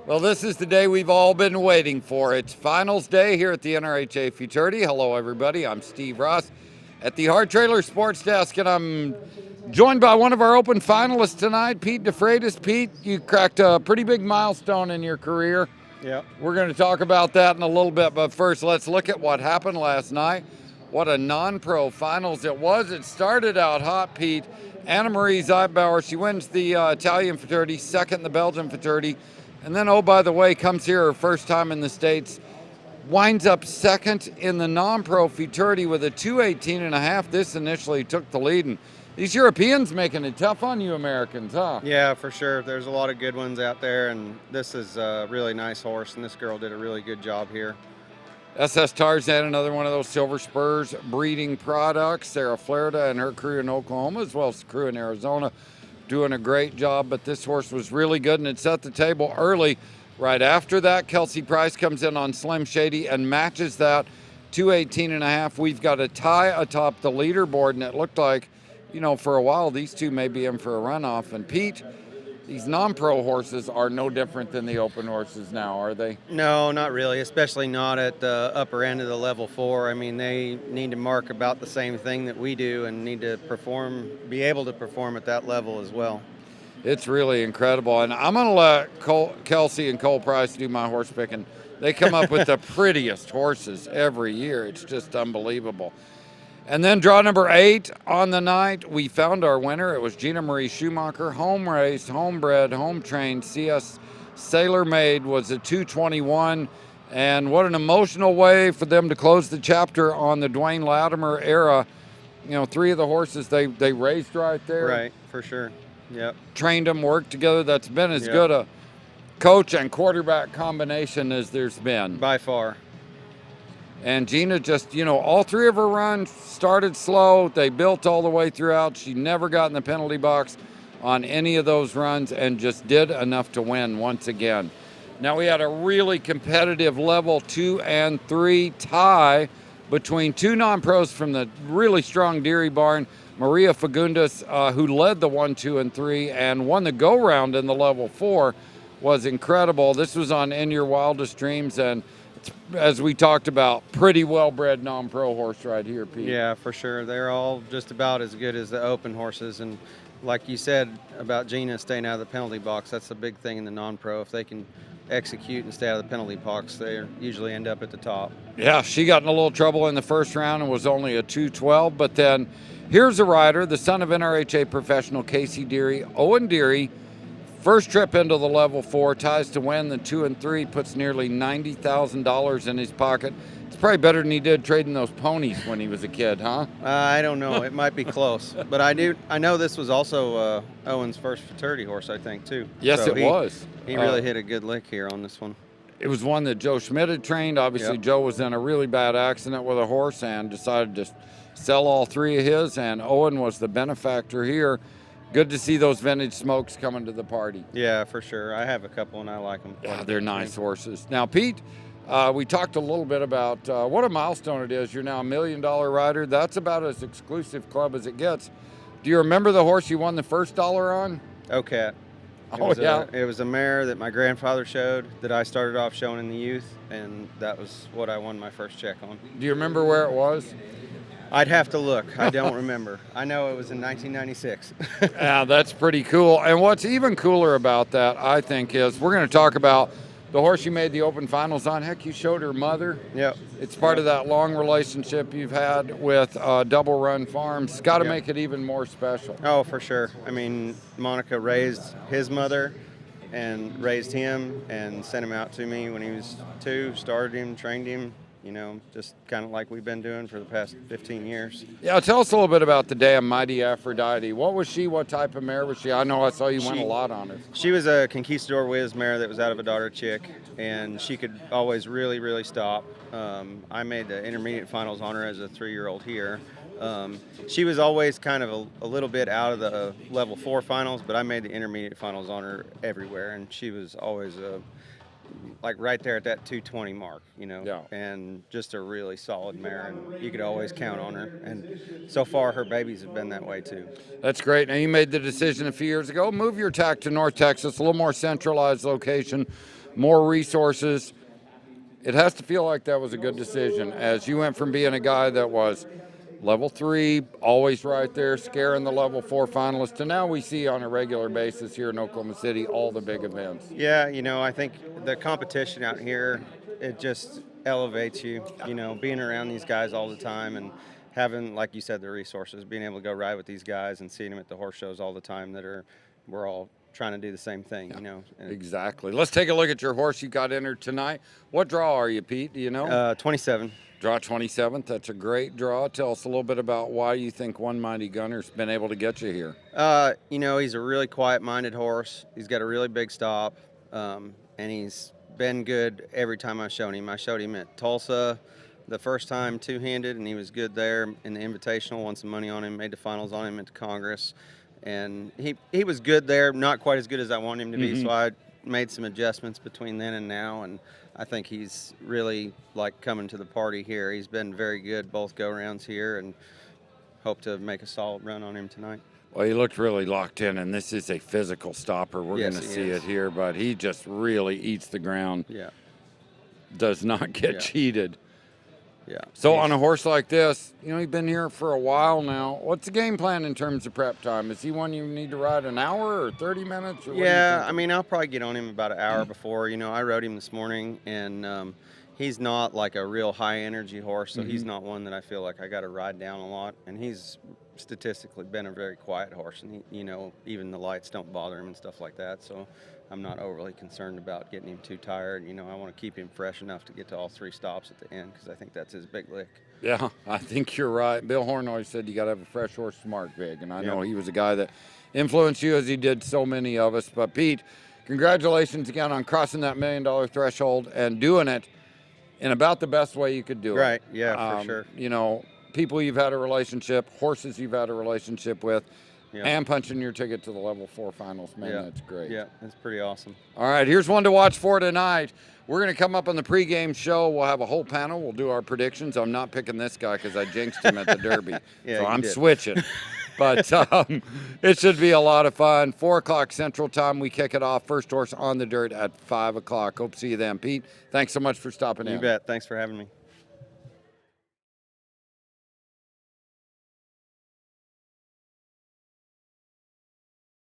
Well, this is the day we've all been waiting for. It's finals day here at the NRHA Futurity. Hello, everybody. I'm Steve Ross at the Hart Trailer Sports Desk, and I'm joined by one of our open finalists tonight, Pete DeFreitas. Pete, you cracked a pretty big milestone in your career. Yeah. We're going to talk about that in a little bit, but first, let's look at what happened last night. What a non-pro finals it was. It started out hot, Pete. Anna-Marie Zeitbauer, she wins the Italian Futurity, second the Belgian Futurity. And then, oh, by the way, comes here her first time in the States, winds up second in the non-pro Futurity with a 2:18.5. This initially took the lead. And these Europeans making it tough on you Americans, huh? Yeah, for sure. There's a lot of good ones out there, and this is a really nice horse, and this girl did a really good job here. SS Tarzan, another one of those Silver Spurs breeding products. Sarah Flaherty and her crew in Oklahoma, as well as the crew in Arizona, doing a great job. But this horse was really good, and it set the table early. Right after that, Kelsey Price comes in on Slim Shady and matches that 2:18.5. We've got a tie atop the leaderboard, and it looked like, you know, for a while, these two may be in for a runoff. And Pete, these non-pro horses are no different than the open horses now, are they? No, not really, especially not at the upper end of the level 4. I memean, they need to mark about the same thing that we do and need to perform, be able to perform at that level as well. It's really incredible. And I'm going to let Kelsey and Cole Price do my horse picking. They come up with the prettiest horses every year. It's just unbelievable. And then draw number 8 on the night, we found our winner. It was Gina Marie Schumacher, home raced, homebred, home trained. CS Sailor Made was a 2:21. And what an emotional way for them to close the chapter on the Dwayne Latimer era. You know, 3 of the horses they raced right there. Right, for sure. Yep. Trained them, worked together. That's been as good a coach and quarterback combination as there's been. By far. And Gina just, you know, all 3 of her runs started slow. They built all the way throughout. She never got in the penalty box on any of those runs and just did enough to win once again. Now we had a really competitive level 2 and 3 tie between 2 non-pros from the really strong Deary Barn. Maria Fagundes, who led the 1, 2, and 3 and won the go-round in the level 4, was incredible. This was on In Your Wildest Dreams, and as we talked about, pretty well-bred non-pro horse right here, Pete. Yeah, for sure. They're all just about as good as the open horses. And like you said about Gina staying out of the penalty box, that's the big thing in the non-pro. If they can execute and stay out of the penalty box, they usually end up at the top. Yeah, she got in a little trouble in the first round and was only a 2:12. But then here's a rider, the son of NRHA professional Casey Deary, Owen Deary. First trip into the level 4, ties to win the 2 and 3, puts nearly $90,000 in his pocket. It's probably better than he did trading those ponies when he was a kid, huh? I don't know. It might be close, but I know this was also Owen's first Futurity horse, I think, too. Yes, so it was. He really hit a good lick here on this one. It was one that Joe Schmidt had trained. Obviously, Joe was in a really bad accident with a horse and decided to sell all 3 of his, and Owen was the benefactor here. Good to see those vintage smokes coming to the party. Yeah, for sure. I have a couple and I like them. Yeah, they're nice horses. Now, Pete, we talked a little bit about what a milestone it is. You're now $1 million rider. That's about as exclusive club as it gets. Do you remember the horse you won the first dollar on? OCAT. It was a mare that my grandfather showed that I started off showing in the youth, and that was what I won my first check on. Do you remember where it was? I'd have to look. I don't remember. I know it was in 1996. Yeah, that's pretty cool. And what's even cooler about that, I think, is we're going to talk about the horse you made the open finals on. Heck, you showed her mother. Yep. It's part of that long relationship you've had with Double Run Farms. It's got to make it even more special. Oh, for sure. I mean, Monica raised his mother and raised him and sent him out to me when he was 2, started him, trained him. You know, just kind of like we've been doing for the past 15 years. Yeah, tell us a little bit about the damn Mighty Aphrodite. What was she? What type of mare was she? I know I saw you went a lot on her. She was a Conquistador Whiz mare that was out of a daughter chick, and she could always really, really stop. I made the intermediate finals on her as a 3-year-old here. She was always kind of a little bit out of the level 4 finals, but I made the intermediate finals on her everywhere, and she was always like right there at that 220 mark, you know, and just a really solid mare, and you could always count on her. And so far, her babies have been that way too. That's great. Now, you made the decision a few years ago, move your tack to North Texas, a little more centralized location. more resources. It has to feel like that was a good decision, as you went from being a guy that was level 3, always right there, scaring the level 4 finalists, to now we see on a regular basis here in Oklahoma City all the big events. Yeah, I think the competition out here, it just elevates you, being around these guys all the time and having, like you said, the resources, being able to go ride with these guys and seeing them at the horse shows all the time we're all trying to do the same thing, Exactly. Let's take a look at your horse you got entered tonight. What draw are you, Pete? Do you know? 27. Draw 27th. That's a great draw. Tell us a little bit about why you think One Mighty Gunner's been able to get you here. He's a really quiet-minded horse. He's got a really big stop, and he's been good every time I've shown him. I showed him at Tulsa the first time two-handed, and he was good there in the Invitational. Won some money on him, made the finals on him at the Congress. And he was good there, not quite as good as I want him to be, so I made some adjustments between then and now, and I think he's really coming to the party here. He's been very good both go-rounds here, and hope to make a solid run on him tonight. Well, he looked really locked in, and this is a physical stopper. We're going to see it here, but he just really eats the ground. Yeah. Does not get cheated. Yeah. So on a horse like this, he's been here for a while now. What's the game plan in terms of prep time? Is he one you need to ride an hour or 30 minutes? Or yeah, I'll probably get on him about an hour before. I rode him this morning, and he's not like a real high-energy horse, so he's not one that I feel like I got to ride down a lot. And he's statistically been a very quiet horse, and even the lights don't bother him and stuff like that. So I'm not overly concerned about getting him too tired. I want to keep him fresh enough to get to all 3 stops at the end, because I think that's his big lick. Yeah, I think you're right. Bill Horn always said you got to have a fresh horse to mark big, and I know he was a guy that influenced you as he did so many of us. But Pete, congratulations again on crossing that $1 million threshold and doing it in about the best way you could do it. Right, yeah, for sure. People you've had a relationship, horses you've had a relationship with, and punching your ticket to the level 4 finals. Man, that's great. Yeah, that's pretty awesome. All right, here's one to watch for tonight. We're going to come up on the pregame show. We'll have a whole panel. We'll do our predictions. I'm not picking this guy because I jinxed him at the Derby. So I'm switching. But it should be a lot of fun. 4 o'clock Central Time, we kick it off. First horse on the dirt at 5 o'clock. Hope to see you then. Pete, thanks so much for stopping in. You bet. Thanks for having me.